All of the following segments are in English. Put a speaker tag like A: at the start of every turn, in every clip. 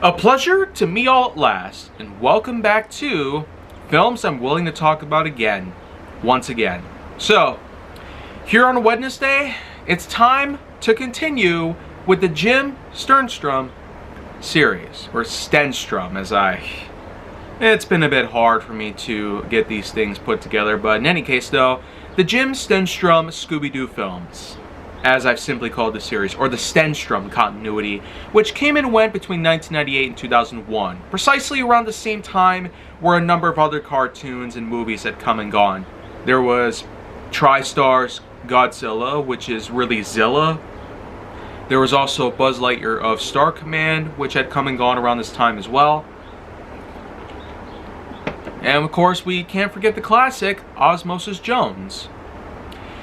A: A pleasure to meet all at last, and welcome back to films I'm willing to talk about again, once again. So, here on Wednesday, it's time to continue with the Jim Sternstrom series, or Stenstrom it's been a bit hard for me to get these things put together, but in any case though, the Jim Stenstrom Scooby-Doo films, as I've simply called the series, or the Stenstrom continuity, which came and went between 1998 and 2001, precisely around the same time where a number of other cartoons and movies had come and gone. There was TriStar's Godzilla, which is really Zilla. There was also Buzz Lightyear of Star Command, which had come and gone around this time as well. And of course, we can't forget the classic Osmosis Jones.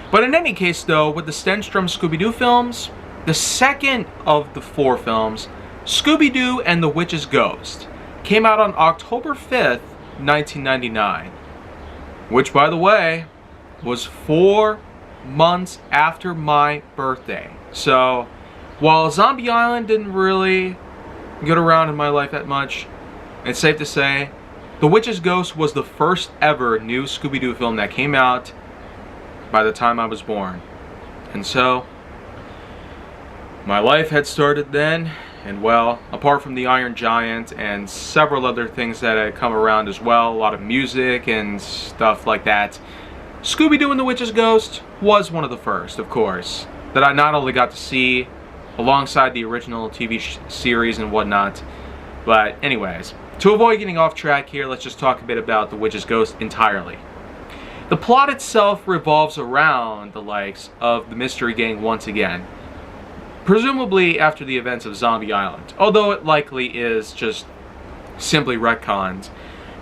A: But in any case though, with the Stenstrom Scooby-Doo films, the second of the four films, Scooby-Doo and the Witch's Ghost, came out on October 5th, 1999. Which, by the way, was 4 months after my birthday. So, while Zombie Island didn't really get around in my life that much, it's safe to say, The Witch's Ghost was the first ever new Scooby-Doo film that came out by the time I was born. And so, my life had started then, and well, apart from the Iron Giant and several other things that had come around as well, a lot of music and stuff like that, Scooby-Doo and the Witch's Ghost was one of the first, of course, that I not only got to see alongside the original TV series and whatnot, but anyways, to avoid getting off track here, let's just talk a bit about the Witch's Ghost entirely. The plot itself revolves around the likes of the Mystery Gang once again, presumably after the events of Zombie Island, although it likely is just simply retconned,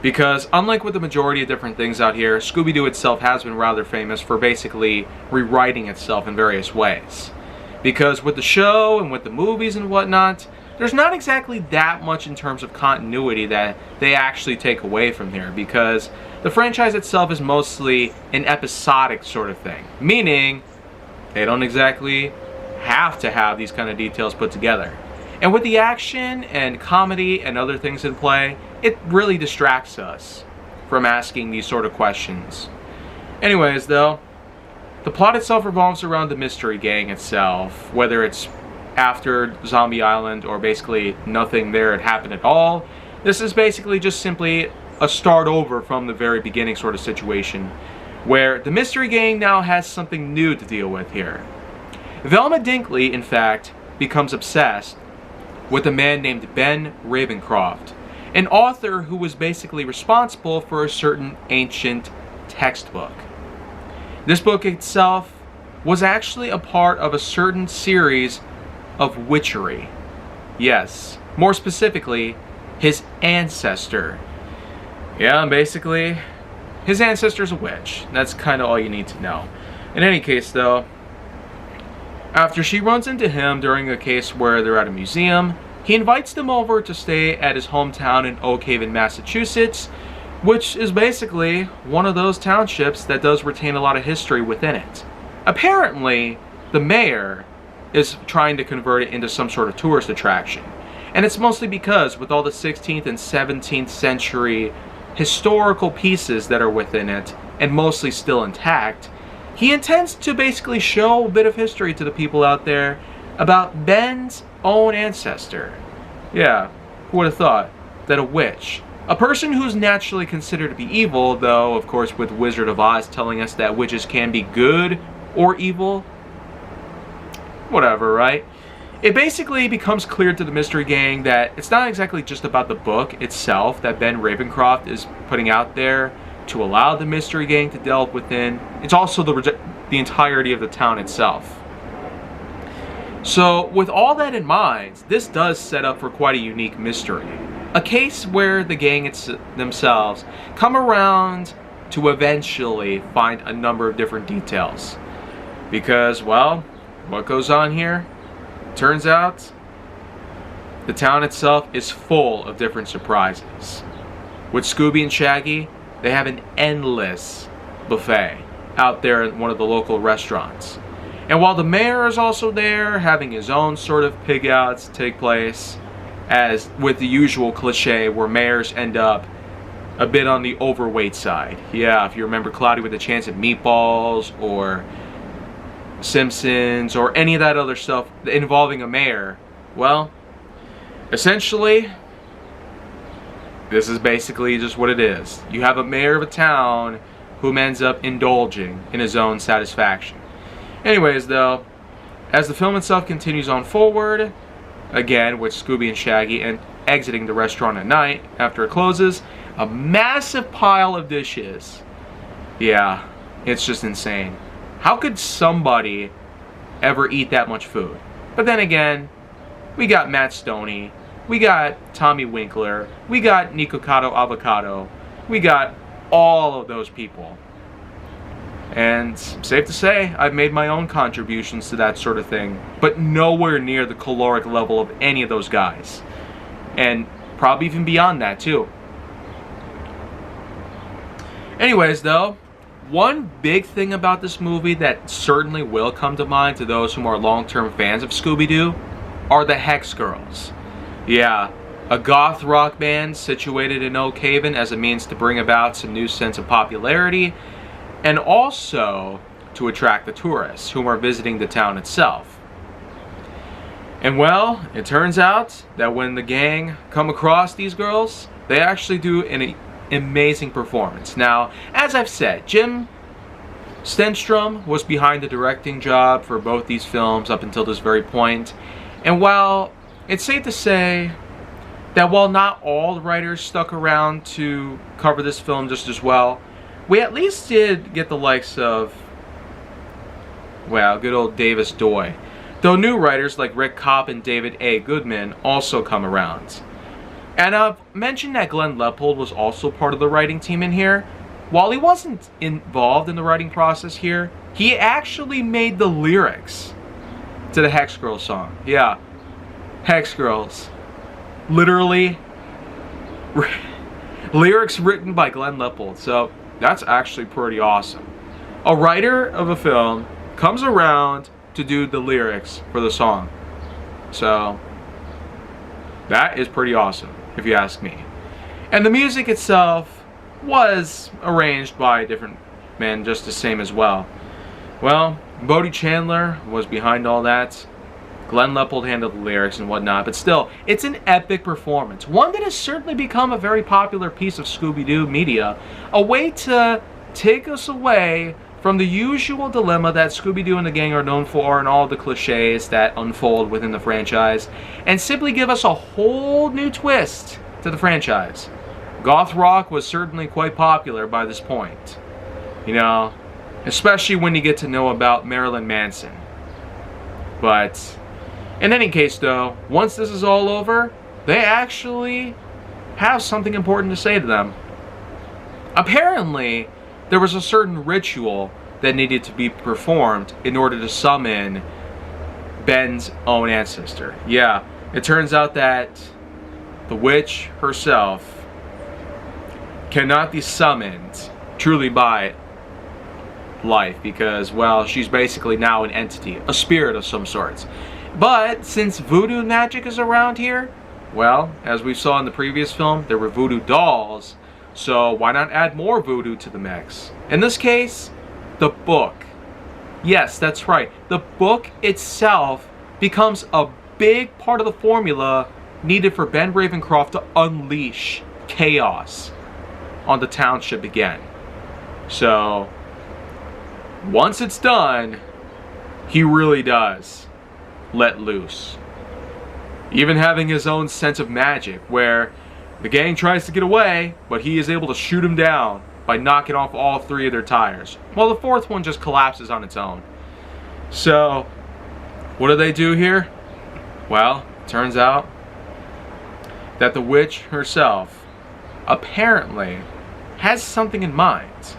A: because unlike with the majority of different things out here, Scooby-Doo itself has been rather famous for basically rewriting itself in various ways. Because with the show and with the movies and whatnot, there's not exactly that much in terms of continuity that they actually take away from here, because the franchise itself is mostly an episodic sort of thing, meaning they don't exactly have to have these kind of details put together. And with the action and comedy and other things in play, it really distracts us from asking these sort of questions. Anyways though, the plot itself revolves around the Mystery Gang itself, whether it's after Zombie Island or basically nothing there had happened at all. This is basically just simply a start over from the very beginning sort of situation, where the Mystery Gang now has something new to deal with here. Velma Dinkley, in fact, becomes obsessed with a man named Ben Ravencroft, an author who was basically responsible for a certain ancient textbook. This book itself was actually a part of a certain series of witchery. Yes, more specifically, his ancestor. Yeah, basically, his ancestor's a witch. That's kind of all you need to know. In any case, though, after she runs into him during a case where they're at a museum, he invites them over to stay at his hometown in Oak Haven, Massachusetts, which is basically one of those townships that does retain a lot of history within it. Apparently, the mayor is trying to convert it into some sort of tourist attraction. And it's mostly because with all the 16th and 17th century historical pieces that are within it, and mostly still intact, he intends to basically show a bit of history to the people out there about Ben's own ancestor. Yeah, who would have thought that a witch, a person who's naturally considered to be evil, though of course with Wizard of Oz telling us that witches can be good or evil, whatever, right? It basically becomes clear to the Mystery Gang that it's not exactly just about the book itself that Ben Ravencroft is putting out there to allow the Mystery Gang to delve within. It's also the entirety of the town itself. So, with all that in mind, this does set up for quite a unique mystery. A case where the gang themselves come around to eventually find a number of different details. Because, well, what goes on here? Turns out, the town itself is full of different surprises. With Scooby and Shaggy, they have an endless buffet out there at one of the local restaurants. And while the mayor is also there, having his own sort of pig outs take place, as with the usual cliche where mayors end up a bit on the overweight side. Yeah, if you remember Cloudy with a Chance at Meatballs or Simpsons or any of that other stuff involving a mayor, well, essentially, this is basically just what it is. You have a mayor of a town who ends up indulging in his own satisfaction. Anyways, though, as the film itself continues on forward, again with Scooby and Shaggy and exiting the restaurant at night after it closes, a massive pile of dishes. Yeah, it's just insane. How could somebody ever eat that much food? But then again, we got Matt Stoney, we got Tommy Winkler, we got Nikocado Avocado, we got all of those people. And safe to say, I've made my own contributions to that sort of thing, but nowhere near the caloric level of any of those guys. And probably even beyond that too. Anyways, though, one big thing about this movie that certainly will come to mind to those who are long-term fans of Scooby-Doo are the Hex Girls. Yeah, a goth rock band situated in Oak Haven as a means to bring about some new sense of popularity and also to attract the tourists who are visiting the town itself. And well, it turns out that when the gang come across these girls, they actually do an amazing performance. Now, as I've said, Jim Stenstrom was behind the directing job for both these films up until this very point. And while it's safe to say that while not all the writers stuck around to cover this film just as well, we at least did get the likes of, well, good old Davis Doy. Though new writers like Rick Kopp and David A. Goodman also come around. And I've mentioned that Glenn Leopold was also part of the writing team in here. While he wasn't involved in the writing process here, he actually made the lyrics to the Hex Girls song. Yeah, Hex Girls. Literally, lyrics written by Glenn Leopold. So that's actually pretty awesome. A writer of a film comes around to do the lyrics for the song. So that is pretty awesome, if you ask me. And the music itself was arranged by a different man just the same as well. Well, Bodie Chandler was behind all that. Glenn Leopold handled the lyrics and whatnot, but still, it's an epic performance. One that has certainly become a very popular piece of Scooby-Doo media. A way to take us away from the usual dilemma that Scooby-Doo and the gang are known for and all the cliches that unfold within the franchise, and simply give us a whole new twist to the franchise. Goth rock was certainly quite popular by this point. You know, especially when you get to know about Marilyn Manson. But in any case, though, once this is all over, they actually have something important to say to them. Apparently, there was a certain ritual that needed to be performed in order to summon Ben's own ancestor. Yeah, it turns out that the witch herself cannot be summoned truly by life because, well, she's basically now an entity, a spirit of some sorts. But since voodoo magic is around here, well, as we saw in the previous film, there were voodoo dolls, so why not add more voodoo to the mix? In this case, the book. Yes, that's right. The book itself becomes a big part of the formula needed for Ben Ravencroft to unleash chaos on the township again. So, once it's done, he really does let loose. Even having his own sense of magic, where the gang tries to get away, but he is able to shoot them down by knocking off all three of their tires, while the fourth one just collapses on its own. So, what do they do here? Well, it turns out that the witch herself apparently has something in mind.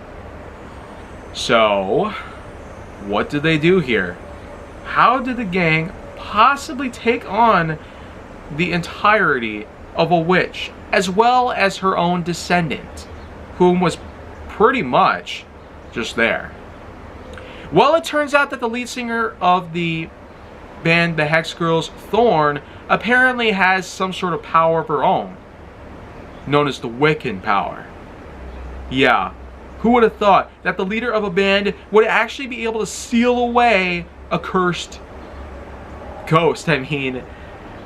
A: So, what do they do here? How did the gang possibly take on the entirety of a witch, as well as her own descendant, whom was pretty much just there? Well, it turns out that the lead singer of the band, the Hex Girls, Thorn, apparently has some sort of power of her own, known as the Wiccan power. Yeah, who would have thought that the leader of a band would actually be able to seal away a cursed ghost? I mean,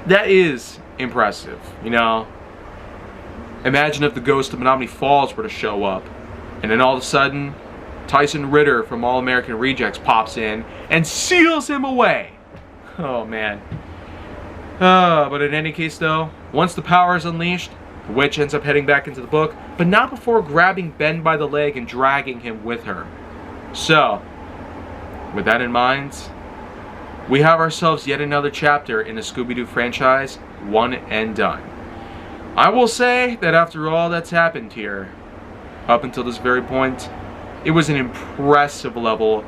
A: that is impressive, you know? Imagine if the ghost of Menominee Falls were to show up, and then all of a sudden, Tyson Ritter from All American Rejects pops in and seals him away. Oh, man. But in any case, though, once the power is unleashed, the witch ends up heading back into the book, but not before grabbing Ben by the leg and dragging him with her. So, with that in mind, we have ourselves yet another chapter in the Scooby-Doo franchise, one and done. I will say that after all that's happened here, up until this very point, it was an impressive level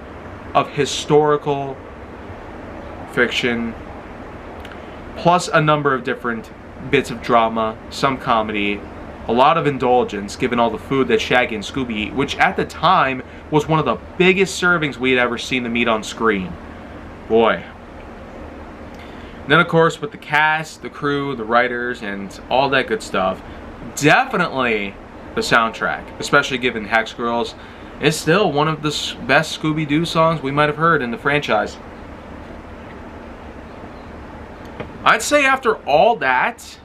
A: of historical fiction, plus a number of different bits of drama, some comedy, a lot of indulgence given all the food that Shaggy and Scooby eat, which at the time was one of the biggest servings we had ever seen them eat on screen. Boy. And then of course with the cast, the crew, the writers, and all that good stuff, definitely the soundtrack, especially given Hex Girls, is still one of the best Scooby-Doo songs we might have heard in the franchise. I'd say after all that,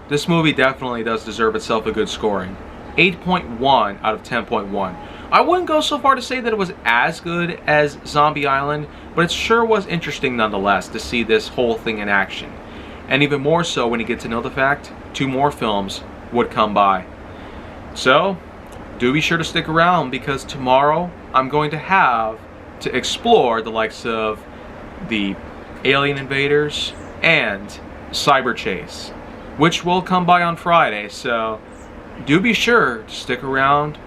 A: this movie definitely does deserve itself a good scoring. 8.1 out of 10.1. I wouldn't go so far to say that it was as good as Zombie Island, but it sure was interesting nonetheless to see this whole thing in action. And even more so when you get to know the fact 2 more films would come by. So, do be sure to stick around, because tomorrow I'm going to have to explore the likes of the Alien Invaders and Cyber Chase, which will come by on Friday, so do be sure to stick around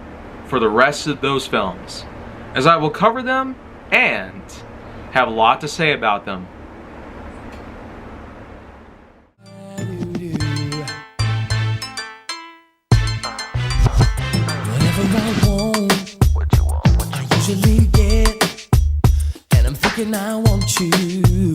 A: for the rest of those films, as I will cover them and have a lot to say about them.
B: Whatever I want, I usually get, and I'm thinking I want you.